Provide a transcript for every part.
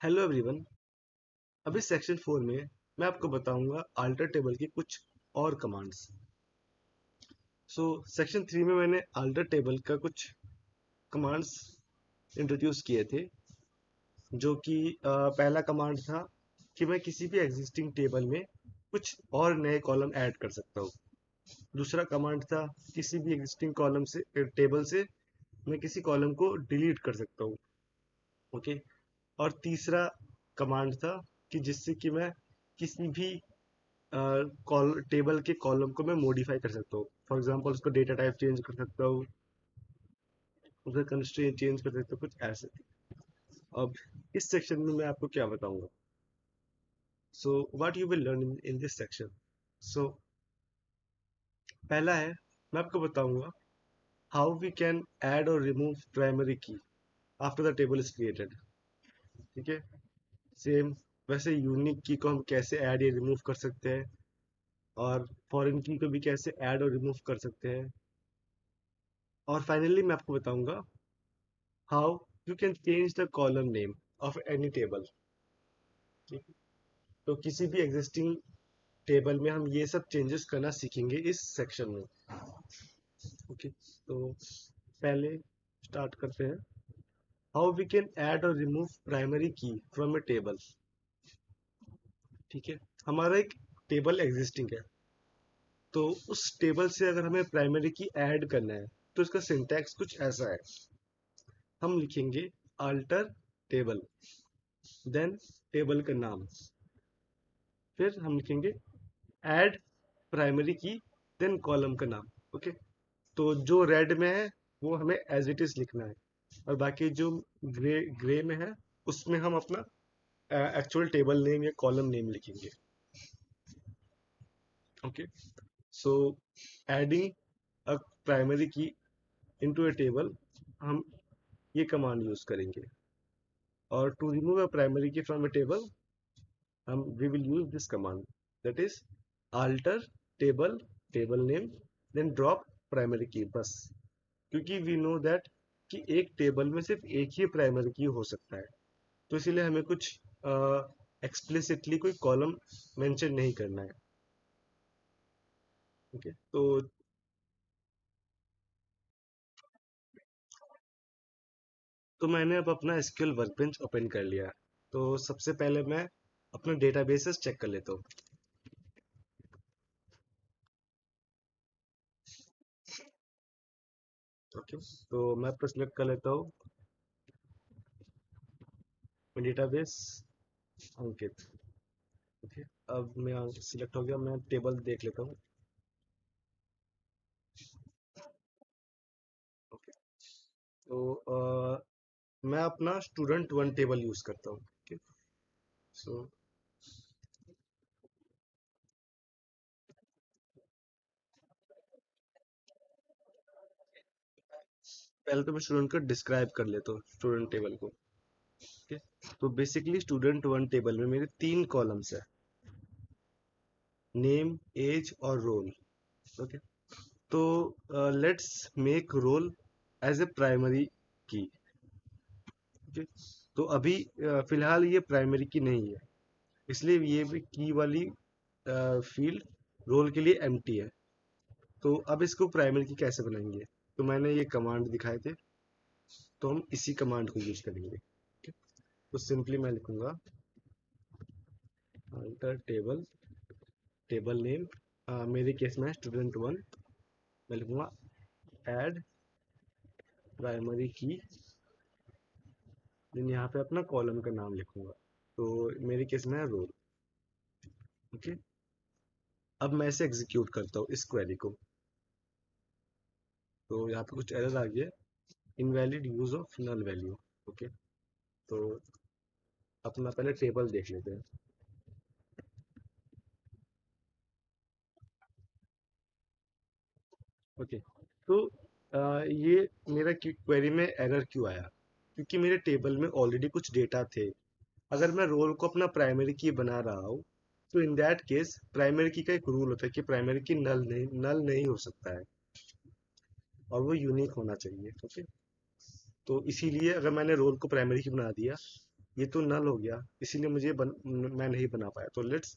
Hello everyone. अभी section 4 में मैं आपको बताऊंगा अल्टर टेबल की कुछ और कमांड्स। सेक्शन 3 में मैंने अल्टर टेबल का कुछ कमांड्स इंट्रोड्यूस किए थे, जो कि पहला कमांड था कि मैं किसी भी एग्जिस्टिंग टेबल में कुछ और नए कॉलम ऐड कर सकता हूँ। दूसरा कमांड था किसी भी एग्जिस्टिंग कॉलम से टेबल से मैं किसी कॉलम को डिलीट कर सकता हूँ। ओके। और तीसरा कमांड था कि जिससे कि मैं किसी भी कॉल टेबल के कॉलम को मैं मॉडिफाई कर सकता हूँ। फॉर एग्जांपल उसका डेटा टाइप चेंज कर सकता हूँ, उसका कंस्ट्रेंट चेंज कर सकता हूँ, कुछ ऐसे। अब इस सेक्शन में मैं आपको क्या बताऊंगा। So what you will learn in this section. So पहला है, मैं आपको बताऊंगा हाउ वी कैन ऐड और remove primary key after the table is created. ठीक है। सेम वैसे यूनिक की को हम कैसे ऐड या रिमूव कर सकते हैं, और फॉरेन की को भी कैसे ऐड और रिमूव कर सकते हैं। और फाइनली मैं आपको बताऊंगा how you can change the column name of any table. ठीक है। तो किसी भी एग्जिस्टिंग टेबल में हम ये सब चेंजेस करना सीखेंगे इस सेक्शन में। ओके। तो पहले स्टार्ट करते हैं, हाउ वी कैन ऐड और remove primary key from A table. ठीक है। हमारा एक टेबल एग्जिस्टिंग है, तो उस टेबल से अगर हमें प्राइमरी की ऐड करना है तो इसका सिंटैक्स कुछ ऐसा है। हम लिखेंगे अल्टर टेबल, देन टेबल का नाम, फिर हम लिखेंगे ऐड प्राइमरी की, देन कॉलम का नाम। ओके। तो जो रेड में है वो हमें एज इट इज लिखना है, और बाकी जो ग्रे ग्रे में है उसमें हम अपना एक्चुअल टेबल नेम या कॉलम नेम लिखेंगे। Okay. So adding a primary key into a table, हम ये कमांड यूज करेंगे। और to remove a primary key from a table, हम we will use this command, that is alter table, table name, then drop primary key. बस, क्योंकि we know that कि एक table में सिर्फ एक ही प्राइमरी की हो सकता है, तो इसीलिए हमें कुछ एक्सप्लिसिटली कोई कॉलम मेंशन नहीं करना है। ओके। तो मैंने अब अपना एसक्यूएल वर्कबेंच ओपन कर लिया है। तो सबसे पहले मैं अपना डेटाबेसेस चेक कर लेता हूँ। ओके। तो मैं आपको सिलेक्ट कर लेता हूँ डेटाबेस अंकित। ओके। अब मैं सिलेक्ट हो गया, मैं टेबल देख लेता हूँ। ओके। तो मैं अपना स्टूडेंट वन टेबल यूज करता हूँ। ओके। सो पहले तो मैं स्टूडेंट को डिस्क्राइब कर लेता हूँ, स्टूडेंट टेबल को। ओके। तो बेसिकली स्टूडेंट वन टेबल में मेरे तीन कॉलम्स है, नेम, एज और रोल। ओके। तो let's make roll as a primary key. Okay. तो अभी फिलहाल ये प्राइमरी की नहीं है, इसलिए ये भी की वाली फील्ड रोल के लिए एम्प्टी है। तो अब इसको प्राइमरी की कैसे बनाएंगे, तो मैंने ये कमांड दिखाए थे, तो हम इसी कमांड को यूज करेंगे। Okay? तो सिंपली मैं लिखूंगा अल्टर टेबल, टेबल नेम, मेरे केस में स्टूडेंट वन, मैं लिखूंगा ऐड प्राइमरी की, देन यहाँ पे अपना कॉलम का नाम लिखूंगा। तो मेरे केस में है रोल। ओके। अब मैं इसे एग्जीक्यूट करता हूँ इस क्वेरी को। तो यहाँ पे कुछ एरर आ गया, invalid use of null value. Okay. तो अपना पहले टेबल देख लेते हैं। ओके। तो ये मेरा क्वेरी में एरर क्यों आया, क्योंकि मेरे टेबल में ऑलरेडी कुछ डेटा थे। अगर मैं रोल को अपना प्राइमरी की बना रहा हूँ, तो इन दैट केस प्राइमरी की का एक रूल होता है कि प्राइमरी की नल नहीं हो सकता है, और वो यूनिक होना चाहिए। ओके। तो इसीलिए अगर मैंने रोल को प्राइमरी की बना दिया, ये तो नल हो गया, इसीलिए मुझे मैं नहीं बना पाया। तो लेट्स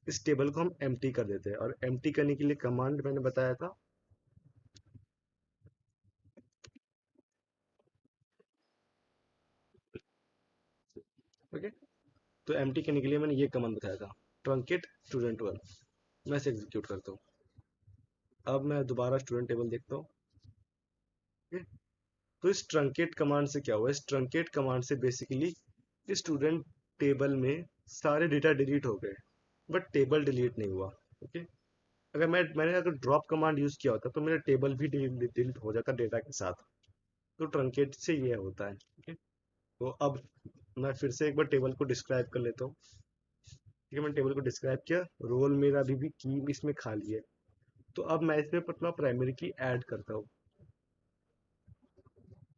इस टेबल को हम एम्प्टी कर देते हैं, और एम्प्टी करने के लिए कमांड मैंने बताया था। ओके, तो एम्प्टी करने के लिए मैंने ये कमांड बताया था, ट्रंकेट स्टूडेंट वन। मैं इसे एग्जीक्यूट करता हूँ। अब मैं दोबारा स्टूडेंट टेबल देखता हूँ। ओके, तो इस ट्रंकेट कमांड से क्या हुआ, इस ट्रंकेट कमांड से बेसिकली स्टूडेंट टेबल में सारे डेटा डिलीट हो गए, बट टेबल डिलीट नहीं हुआ। ओके, अगर मैंने अगर ड्रॉप कमांड यूज किया होता तो मेरा टेबल भी डिलीट हो जाता डेटा के साथ। तो ट्रंकेट से ये होता है। ओके, तो अब मैं फिर से एक बार टेबल को डिस्क्राइब कर लेता हूँ। ठीक है, मैंने टेबल को डिस्क्राइब किया, रोल मेरा अभी भी की इसमें खाली है। तो अब मैं इसमें अपना प्राइमरी की ऐड करता हूँ।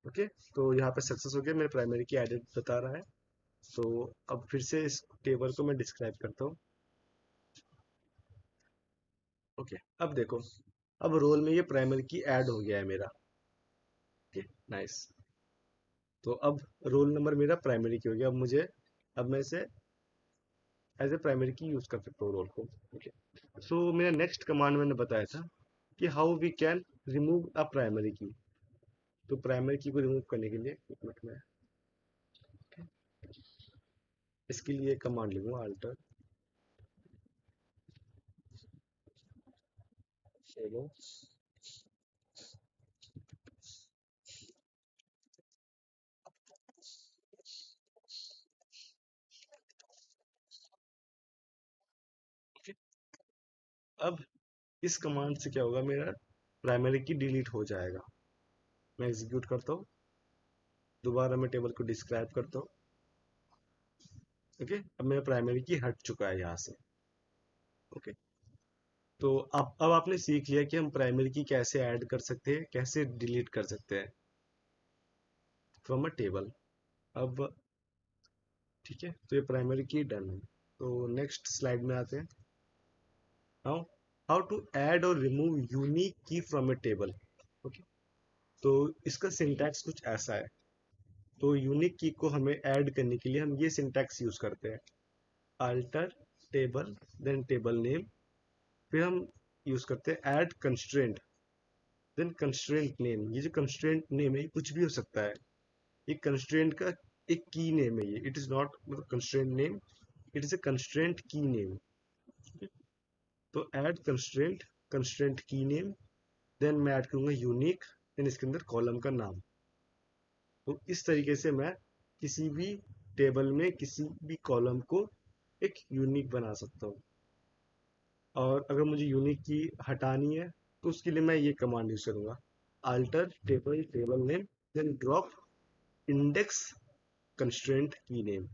ओके, तो यहाँ पे सक्सेस हो गया, मेरे प्राइमरी की एडेड बता रहा है। तो अब फिर से इस टेबल को मैं डिस्क्राइब करता हूँ। ओके, अब देखो, अब रोल में ये प्राइमरी की ऐड हो गया है मेरा। Okay, nice. तो अब रोल नंबर मेरा प्राइमरी की हो गया। अब मैं इसे एज ए प्राइमरी की यूज कर सकता हूँ रोल को। ओके, सो मेरा नेक्स्ट कमांड मैंने बताया था कि how we can remove a primary key. तो प्राइमरी की को रिमूव करने के लिए एक मिनट में इसके लिए कमांड लिखूंगा, अल्टर टेबल। अब इस कमांड से क्या होगा, मेरा प्राइमरी की डिलीट हो जाएगा। मैं एग्जीक्यूट करता हूँ, दोबारा मैं टेबल को डिस्क्राइब करता हूँ। ओके, अब मेरा प्राइमरी की हट चुका है यहाँ से। ओके, तो अब आपने सीख लिया कि हम प्राइमरी की कैसे ऐड कर सकते हैं, कैसे डिलीट कर सकते हैं फ्रॉम अ टेबल। अब ठीक है, तो ये प्राइमरी की डन है। तो नेक्स्ट स्लाइड में आते हैं। हाउ हाउ टू ऐड और रिमूव यूनिक की फ्रॉम अ टेबल। ओके, तो इसका सिंटैक्स कुछ ऐसा है। तो यूनिक की को हमें ऐड करने के लिए हम ये सिंटैक्स यूज करते हैं, alter table then table name, फिर हम यूज करते हैं add constraint then constraint name. ये जो कंस्ट्रेंट नेम है ये कुछ भी हो सकता है, ये कंस्ट्रेंट का एक की नेम है। ये इट इज नॉट मतलब constraint name, it is a constraint की नेम। तो ऐड कंस्ट्रेंट, कंस्ट्रेंट की नेम, देन मैं ऐड करूंगा यूनिक, देन इसके अंदर कॉलम का नाम। तो इस तरीके से मैं किसी भी टेबल में किसी भी कॉलम को एक यूनिक बना सकता हूँ। और अगर मुझे यूनिक की हटानी है तो उसके लिए मैं ये कमांड यूज करूंगा, alter table table name then drop index constraint की नेम।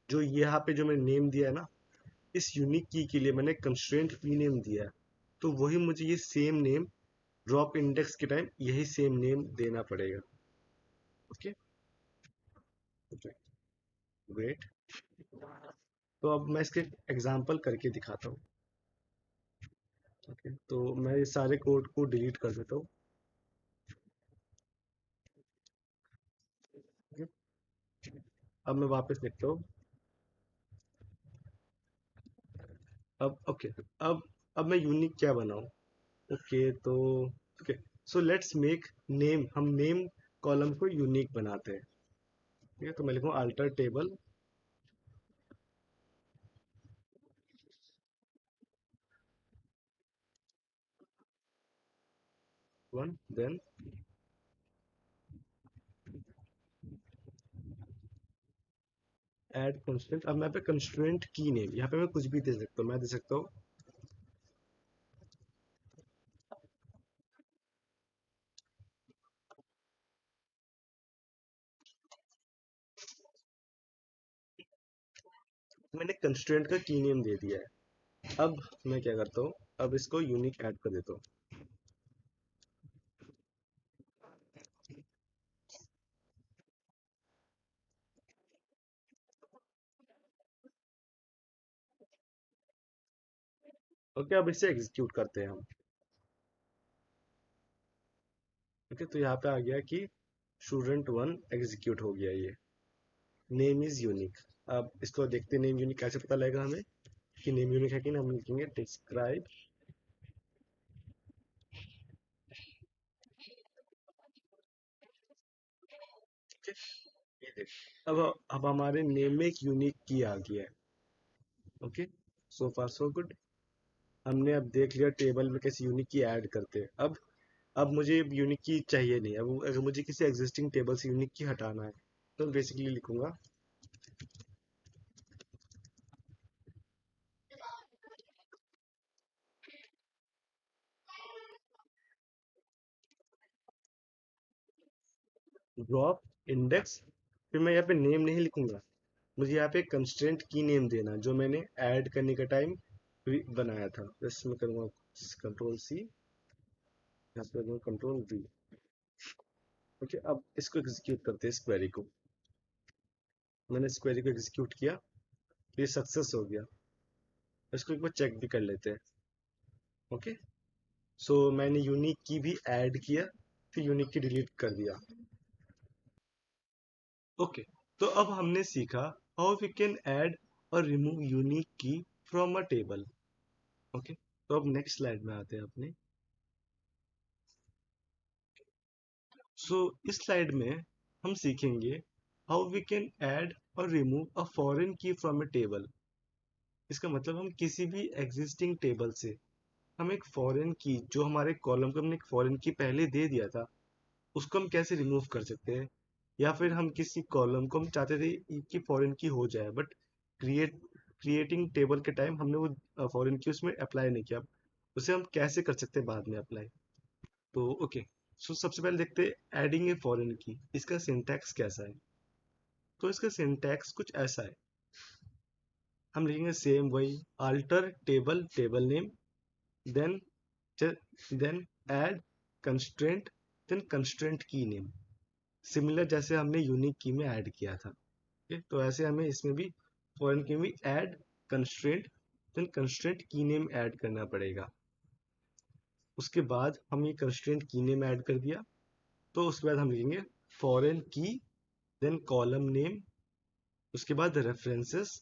जो यहाँ पे जो मैंने नेम दिया है ना, इस यूनिक की के लिए मैंने कंस्ट्रेंट की नेम दिया है, तो वही मुझे ये सेम नेम ड्रॉप इंडेक्स के टाइम यही सेम नेम देना पड़ेगा। Okay, great. तो अब मैं इसके एग्जांपल करके दिखाता हूँ। ओके, तो मैं ये सारे कोड को डिलीट कर देता हूँ। okay? अब मैं वापस लिखता हूँ। अब ओके, अब मैं यूनिक क्या बनाऊँ। ओके, तो okay, so let's make name, हम नेम कॉलम को यूनिक बनाते हैं। ठीक है, तो मैं लिखूँ alter table one then add constraint. अब मैं पे कंस्ट्रेंट की नेम, यहाँ पे मैं कुछ भी दे सकता हूँ। मैं दे सकता हूँ मैंने कंस्ट्रेंट का की नेम दे दिया है। अब मैं क्या करता हूँ, अब इसको यूनिक ऐड कर देता हूँ। ओके, अब इसे एग्जीक्यूट करते हैं हम। ओके, तो यहाँ पे आ गया कि स्टूडेंट वन एग्जीक्यूट हो गया ये। Name is unique. अब इसको देखते हैं नेम यूनिक कैसे पता लगेगा हमें कि नेम यूनिक है कि ना। हम लिखेंगे डिस्क्राइब, ठीक है। ये देख, अब हमारे नेम में एक यूनिक की आ गया है। ओके, सो फार सो गुड। हमने अब देख लिया टेबल में कैसे यूनिक की ऐड करते हैं। अब मुझे यूनिक की चाहिए नहीं। अब अगर मुझे किसी एग्जिस्टिंग टेबल से यूनिक की हटाना है तो बेसिकली लिखूंगा ड्रॉप इंडेक्स। फिर मैं यहाँ पे नेम नहीं लिखूंगा, मुझे यहाँ पे कंस्ट्रेंट की नेम देना जो मैंने ऐड करने का टाइम बनाया था। जैसे मैं करूँगा कंट्रोल सी, यहाँ पे करूँगा कंट्रोल वी। ओके, अब इसको एग्जीक्यूट करते हैं इस क्वेरी को। मैंने इस क्वेरी को एग्जीक्यूट किया तो ये सक्सेस हो गया। इसको एक बार चेक भी कर लेते हैं। ओके, सो मैंने यूनिक की भी ऐड किया, फिर यूनिक की डिलीट कर दिया। ओके, तो अब हमने सीखा हाउ वी कैन ऐड और रिमूव यूनिक की फ्रॉम अ टेबल। ओके, तो अब नेक्स्ट स्लाइड में आते हैं अपने। सो इस स्लाइड में हम सीखेंगे हाउ वी कैन ऐड और रिमूव अ फॉरेन की फ्रॉम अ टेबल। इसका मतलब हम किसी भी एग्जिस्टिंग टेबल से हम एक फॉरेन की जो हमारे कॉलम को हमने एक फॉरेन की पहले दे दिया था उसको हम कैसे रिमूव कर सकते हैं। या फिर हम किसी कॉलम को हम चाहते थे कि फॉरेन की हो जाए बट क्रिएटिंग टेबल के टाइम हमने वो फॉरेन की उसमें अप्लाई नहीं किया, उसे हम कैसे कर सकते हैं बाद में अप्लाई। तो ओके, सो सबसे पहले देखते हैं एडिंग ए फॉरेन की इसका सिंटैक्स कैसा है। तो इसका सिंटैक्स कुछ ऐसा है, हम लिखेंगे सेम वही alter table table name, then then add constraint, then constraint की नेम, सिमिलर जैसे हमने यूनिक की में ऐड किया था। ठीक, तो ऐसे हमें इसमें भी फॉरेन की में ऐड कंस्ट्रेंट, देन कंस्ट्रेंट की नेम ऐड करना पड़ेगा। उसके बाद हम ये कंस्ट्रेंट की नेम ऐड कर दिया तो उसके बाद हम लिखेंगे फॉरेन की, देन कॉलम नेम, उसके बाद रेफरेंसेस,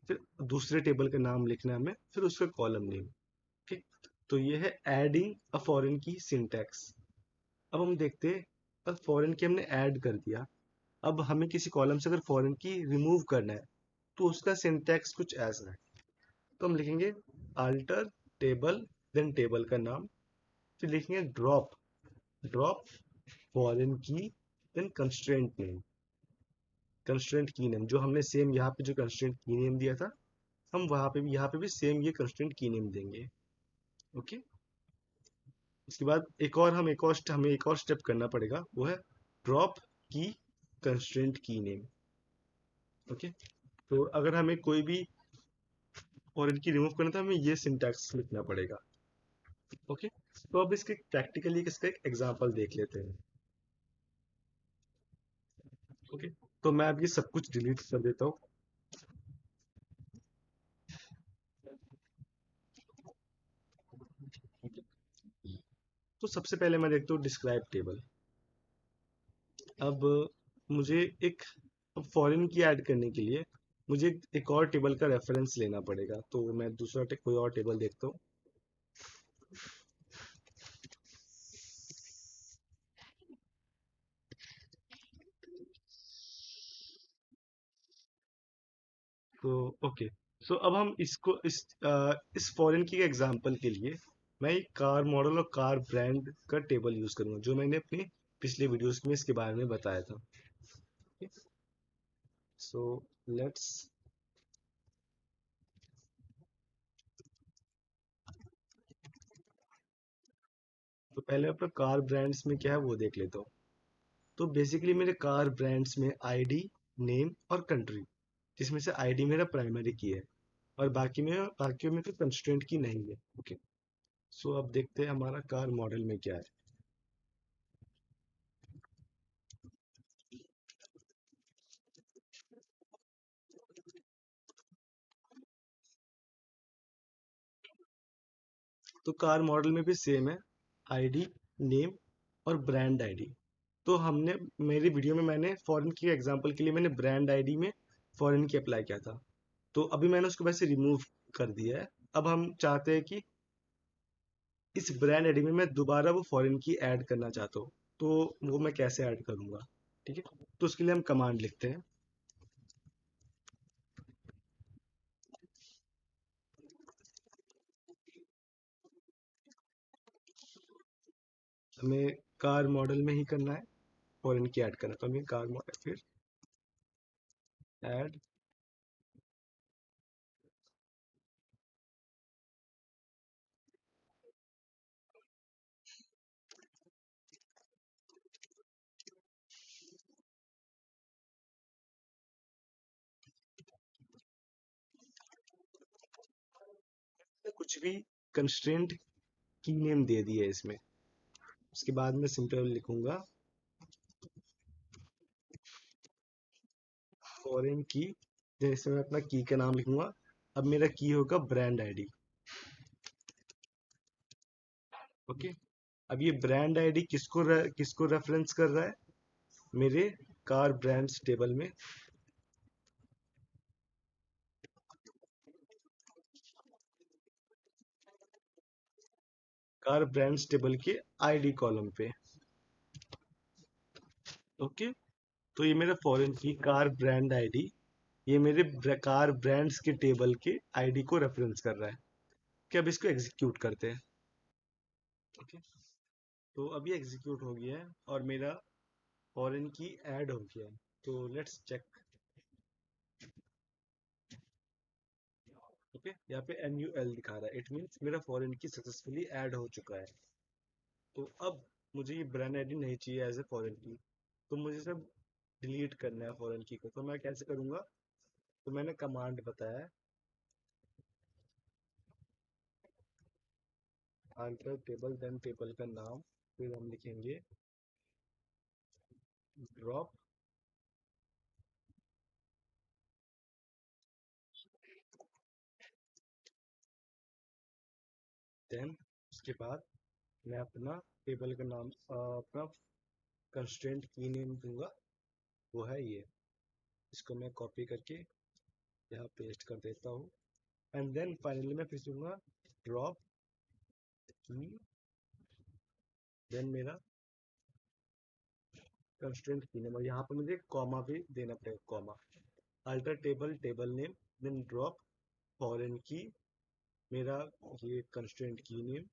फिर दूसरे टेबल का नाम लिखना है हमें, फिर उसका कॉलम नेम। ठीक, तो ये है एडिंग अ फॉरेन की सिंटैक्स। अब हम देखते हैं, अब फॉरेन की हमने ऐड कर दिया, अब हमें किसी कॉलम से अगर फॉरेन की रिमूव करना है तो उसका सिंटैक्स कुछ ऐसा है। तो हम लिखेंगे अल्टर टेबल, देन टेबल का नाम, फिर लिखेंगे ड्रॉप, ड्रॉप फॉरेन की, देन कंस्ट्रेंट नेम, कंस्ट्रेंट की नेम जो हमने सेम यहाँ पे जो कंस्ट्रेंट की नेम दिया था हम वहां पे भी यहाँ पे भी सेम ये कंस्ट्रेंट की नेम देंगे। ओके, उसके बाद हमें एक और स्टेप करना पड़ेगा, वो है ड्रॉप की कंस्ट्रेंट की नेम। ओके, तो अगर हमें कोई भी फॉरेन की रिमूव करना था हमें ये सिंटैक्स लिखना पड़ेगा। ओके, तो अब इसके प्रैक्टिकली इसका एक एग्जांपल देख लेते हैं। ओके, तो मैं अब ये सब कुछ डिलीट कर देता हूँ। तो सबसे पहले मैं देखता हूँ डिस्क्राइब टेबल। अब मुझे एक फॉरेन की ऐड करने के लिए मुझे एक और टेबल का रेफरेंस लेना पड़ेगा, तो मैं कोई और टेबल देखता हूँ। तो ओके, सो अब हम इस फॉरेन की एग्जांपल के लिए मैं एक कार मॉडल और कार ब्रांड का टेबल यूज करूंगा जो मैंने अपने पिछले वीडियोस में इसके बारे में बताया था। सो लेट्स, तो पहले अपना कार ब्रांड्स में क्या है वो देख लेता हूँ। तो बेसिकली मेरे कार ब्रांड्स में आईडी, नेम और कंट्री, जिसमें से आईडी मेरा प्राइमरी की है और बाकी में कोई कंस्ट्रेंट की नहीं है। ओके, सो अब देखते हैं हमारा कार मॉडल में क्या है। तो कार मॉडल में भी सेम है, आईडी, नेम और ब्रांड आईडी। तो हमने मेरी वीडियो में मैंने फॉरेन की एग्जांपल के लिए मैंने ब्रांड आईडी में फॉरेन की अप्लाई किया था। तो अभी मैंने उसको वैसे रिमूव कर दिया है। अब हम चाहते हैं कि इस ब्रांड आईडी में मैं दोबारा वो फॉरेन की ऐड करना चाहता हूँ। तो वो मैं कैसे ऐड करूँगा? ठीक है, तो उसके लिए हम कमांड लिखते हैं। हमें कार मॉडल में ही करना है, फॉरेन की ऐड करना है, तो हमें कार मॉडल फिर ऐड। कुछ भी कंस्ट्रेंट की नेम दे दी है इसमें। उसके बाद मैं सिंपल लिखूंगा फॉरेन की, जैसे मैं अपना की का नाम लिखूंगा। अब मेरा की होगा ब्रांड आईडी। ओके, अब ये ब्रांड आईडी किसको रेफरेंस कर रहा है? मेरे कार ब्रांड्स टेबल में। कार ब्रांड्स टेबल के आईडी कॉलम पे। ओके, तो ये मेरा फॉरेन की कार ब्रांड आईडी, ये मेरे कार ब्रांड्स के टेबल के आईडी को रेफरेंस कर रहा है। कि अब इसको एग्जीक्यूट करते हैं। ओके, तो अभी एग्जीक्यूट हो गया है और मेरा फॉरेन की ऐड हो गया है। तो लेट्स चेक। ओके, यहाँ पे NUL दिखा रहा है, इट मीन्स मेरा फॉरेन की सक्सेसफुली ऐड हो चुका है। तो अब मुझे ये ब्रांड आईडी नहीं चाहिए एज ए फॉरेन की, तो मुझे सब डिलीट करना है फॉरेन की को। तो मैं कैसे करूँगा? तो मैंने कमांड बताया है, अल्टर टेबल देन टेबल का नाम, फिर हम लिखेंगे ड्रॉप, देन उसके बाद मैं अपना टेबल का नाम अपना कंस्ट्रेंट की नेम दूंगा, वो है ये। इसको मैं कॉपी करके यहाँ पेस्ट कर देता हूँ। एंड देन फाइनली मैं फिर दूंगा ड्रॉप की, देन मेरा कंस्ट्रेंट की नेम, और यहाँ पर मुझे कॉमा भी देना पड़ेगा, comma. Alter table table name, then drop foreign key, मेरा ये कंस्ट्रेंट की नेम,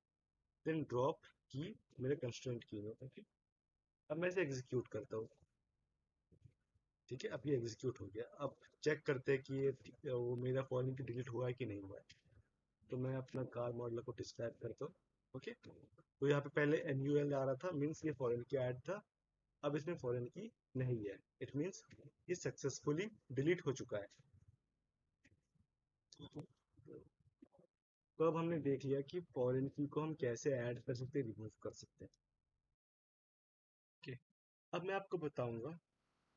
देन ड्रॉप की, मेरा कंस्ट्रेंट की नेम। ओके, अब मैं इसे एग्जीक्यूट करता हूँ। ठीक है, अब ये एग्जीक्यूट हो गया। अब चेक करते हैं कि ये वो मेरा फॉरेन की डिलीट हुआ है कि नहीं हुआ है। तो मैं अपना कार मॉडल को डिस्क्राइब करता हूँ। ओके, तो यहाँ पे पहले NUL आ रहा था, मीन्स ये फॉरेन की ऐड था। अब इसमें फॉरेन की नहीं है, इट मीन्स ये सक्सेसफुली डिलीट हो चुका है। तो अब हमने देख लिया कि फॉरेन की को हम कैसे ऐड कर सकते हैं, रिमूव कर सकते हैं। ओके, अब मैं आपको बताऊंगा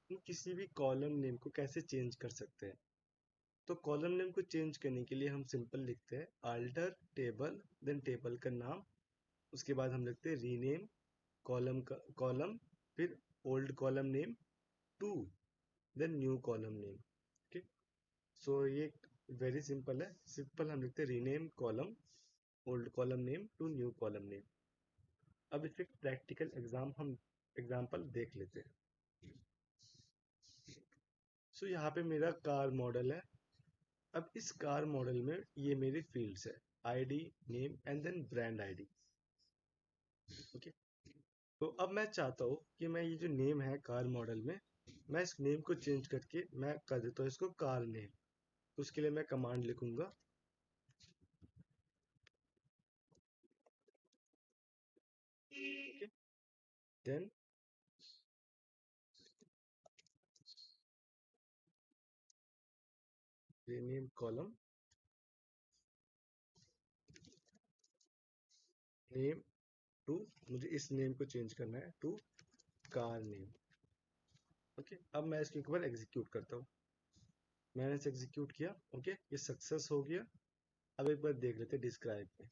कि किसी भी कॉलम नेम को कैसे चेंज कर सकते हैं। तो कॉलम नेम को चेंज करने के लिए हम सिंपल लिखते हैं अल्टर टेबल, देन टेबल का नाम, उसके बाद हम लिखते हैं रीनेम कॉलम का कॉलम, फिर old column name to, then new column name. ठीक, सो ये वेरी सिंपल है। सिंपल हम लिखते हैं rename column old column name to new column name. अब इसके प्रैक्टिकल एग्जाम्पल देख लेते हैं। सो यहाँ पे मेरा कार मॉडल है। अब इस कार मॉडल में ये मेरी फील्ड्स है, ID, name and then brand ID. Okay, तो अब मैं चाहता हूँ कि मैं ये जो नेम है कार मॉडल में, मैं इस नेम को चेंज करके मैं कर देता हूँ इसको कार नेम। तो उसके लिए मैं कमांड लिखूंगा then rename column name to, मुझे इस नेम को चेंज करना है टू कार नेम। ओके, अब मैं इसको एक बार एग्जीक्यूट करता हूँ। मैंने इसे एग्जीक्यूट किया। ओके, ये सक्सेस हो गया। अब एक बार देख लेते हैं डिस्क्राइब में।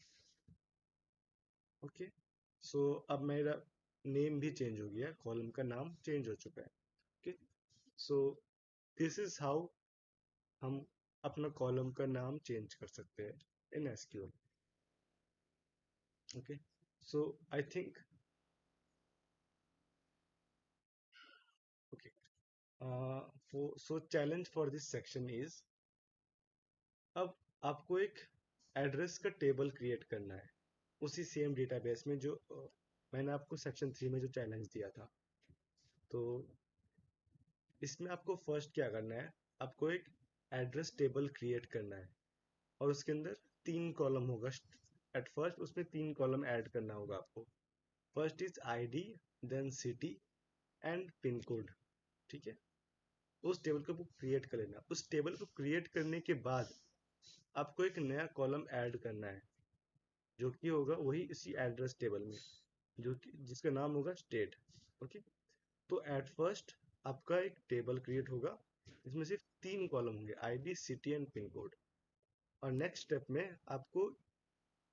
ओके, सो अब मेरा नेम भी चेंज हो गया, कॉलम का नाम चेंज हो चुका है। Okay, so this is how हम अपना कॉलम का नाम चेंज कर सकते हैं in SQL. Okay, so I think okay, so challenge for this section is, अब आपको एक एड्रेस का टेबल क्रिएट करना है उसी सेम डेटाबेस में जो मैंने आपको सेक्शन 3 में जो चैलेंज दिया था। तो इसमें आपको फर्स्ट क्या करना है, आपको एक एड्रेस टेबल क्रिएट करना है और उसके अंदर 3 कॉलम होगा। एट फर्स्ट उसमें 3 कॉलम ऐड करना होगा आपको। First is ID, then city and pin code. ठीक है, उस टेबल को क्रिएट कर लेना। उस टेबल को क्रिएट करने के बाद आपको एक नया कॉलम ऐड करना है जो कि होगा वही इसी एड्रेस टेबल में, जो कि जिसका नाम होगा स्टेट। ओके, तो एट फर्स्ट आपका एक टेबल क्रिएट होगा इसमें सिर्फ 3 कॉलम होंगे, ID city and pin code. और नेक्स्ट स्टेप में आपको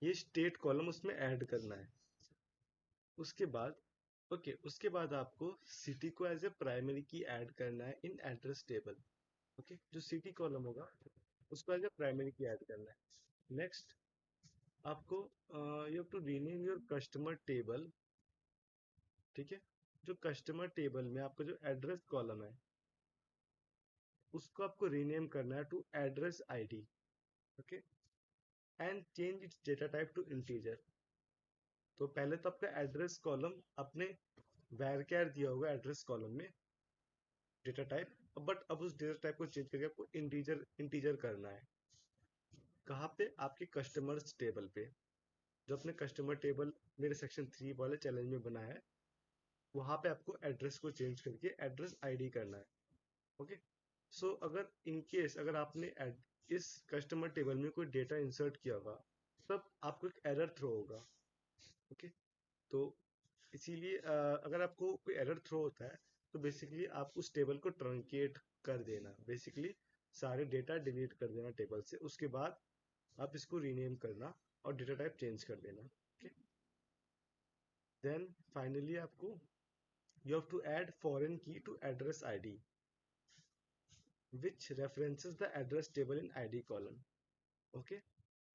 ये स्टेट कॉलम उसमें ऐड करना है। उसके बाद उसके बाद आपको सिटी को as a primary key add करना है इन एड्रेस टेबल। ओके, जो सिटी कॉलम होगा उसको as a primary key add करना है। नेक्स्ट आपको you have to rename your customer table. ठीक है, जो कस्टमर टेबल में आपका जो एड्रेस कॉलम है उसको आपको रीनेम करना है to address ID. Okay, and change its data type to integer. तो पहले तो आपका एड्रेस कॉलम अपने varchar दिया होगा एड्रेस कॉलम में डेटा टाइप, बट अब उस डेटा टाइप को चेंज करके आपको इंटीजर इंटीजर करना है। कहाँ पे, आपके कस्टमर्स टेबल पे। जो अपने कस्टमर टेबल मेरे सेक्शन 3 वाले चैलेंज में बना है वहां पे आपको एड्रेस को चेंज करके एड्रेस आईडी करना है। ओके, सो अगर इन केस अगर आपने इस कस्टमर टेबल में कोई डेटा इंसर्ट किया होगा तब आपको एक एरर थ्रो होगा। ओके, तो इसीलिए अगर आपको कोई एरर थ्रो होता है तो बेसिकली आप उस टेबल को ट्रंकेट कर देना, बेसिकली सारे डेटा डिलीट कर देना टेबल से। उसके बाद आप इसको रीनेम करना और डेटा टाइप चेंज कर देना। ओके, देन फाइनली आपको you have to add foreign key to address ID which references the address table in id column। Okay,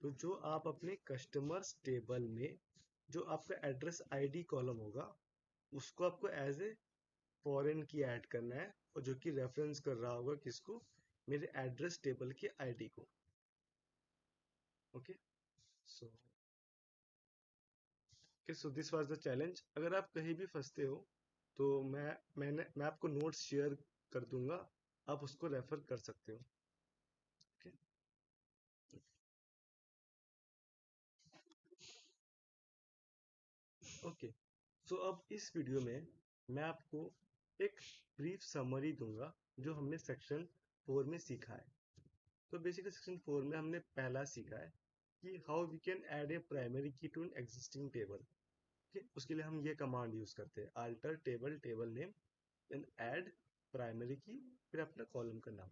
तो जो आप अपने कस्टमर्स टेबल में जो आपका एड्रेस आईडी कॉलम होगा उसको आपको एज ए फॉरेन की ऐड करना है और जो कि रेफरेंस कर रहा होगा किसको, मेरे एड्रेस टेबल की आईडी को। Okay, so so this was the challenge. अगर आप कहीं भी फंसते हो तो मैं आपको नोट्स शेयर कर दूंगा, आप उसको रेफर कर सकते हो। ओके, ओके, सो अब इस वीडियो में मैं आपको एक ब्रीफ समरी दूंगा जो हमने सेक्शन 4 में सीखा है। तो बेसिकली सेक्शन 4 में हमने पहला सीखा है कि how we can add a primary key to an existing table. ठीक, उसके लिए हम ये कमांड यूज करते हैं, alter table table name then add primary key, फिर अपना कॉलम का नाम।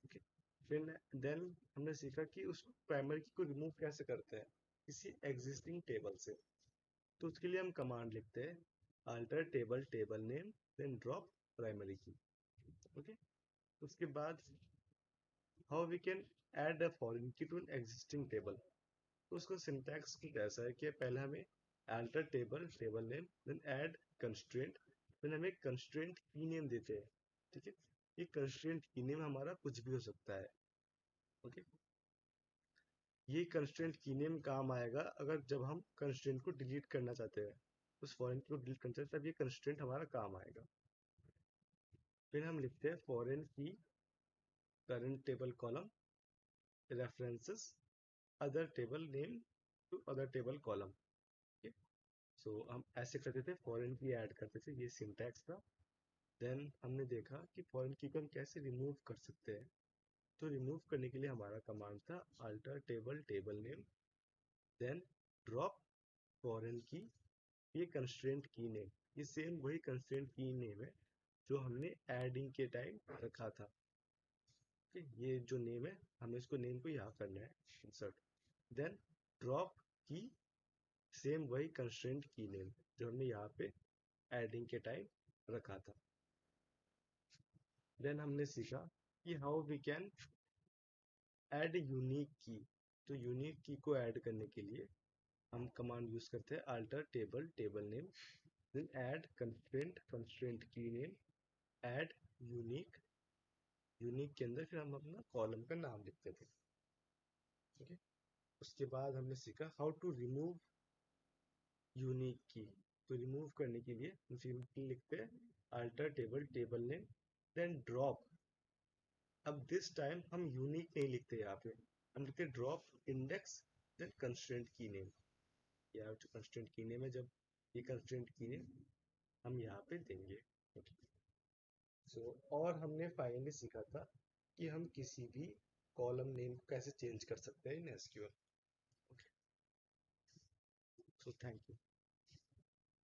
ओके, फिर देन हमने सीखा कि उस प्राइमरी की को रिमूव कैसे करते हैं किसी एग्जिस्टिंग टेबल से। तो उसके लिए हम कमांड लिखते हैं alter table table name then drop primary key. Okay, उसके बाद how we can add a foreign key to an existing table. तो उसका सिंटैक्स की कैसा है कि पहले हमें alter table table name then add constraint, फिर हमें कंस्ट्रेंट की नेम देते हैं। ठीक है, ये कंस्ट्रेंट की नेम हमारा कुछ भी हो सकता है। ओके, ये कंस्ट्रेंट की नेम काम आएगा अगर जब हम कंस्ट्रेंट को डिलीट करना चाहते हैं, उस फॉरेन को डिलीट करना चाहते हैं तब ये कंस्ट्रेंट हमारा काम आएगा। फिर हम लिखते हैं foreign key current table column references other table name to other table column. So हम ऐसे करते थे, फॉरेन की ऐड करते थे, ये सिंटैक्स था। देन हमने देखा कि फॉरेन की को हम कैसे रिमूव कर सकते हैं। तो रिमूव करने के लिए हमारा कमांड था alter table table name then drop foreign key, ये कंस्ट्रेंट की नेम, ये सेम वही कंस्ट्रेंट की नेम है जो हमने एडिंग के टाइम रखा था। ये जो नेम है हमें इसको नेम को यहाँ करना है इंसर्ट, देन ड्रॉप की, सेम वही कंस्ट्रेंट की नेम। जो हमने यहाँ पे एडिंग के टाइम रखा था। देन हमने सीखा कि how we can add unique key. तो यूनिक की को ऐड करने के लिए हम कमांड यूज करते हैं alter table table name, then add constraint constraint की नेम, ऐड यूनिक, यूनिक के अंदर फिर हम अपना कॉलम का नाम लिखते थे। ठीक है। उसके बाद हमने सीखा how to remove unique key. तो रिमूव करने के लिए हम सिंपली लिखते हैं alter table table name, then drop. अब दिस टाइम हम यूनिक नहीं लिखते, यहाँ पे हम लिखते ड्रॉप इंडेक्स, देन कंस्ट्रेंट की नेम। यहाँ जो कंस्ट्रेंट की नेम है, जब ये कंस्ट्रेंट की नेम हम यहाँ पे देंगे। सो और हमने फाइनली सीखा था कि हम किसी भी कॉलम नेम को कैसे चेंज कर सकते हैं in SQL. So thank you.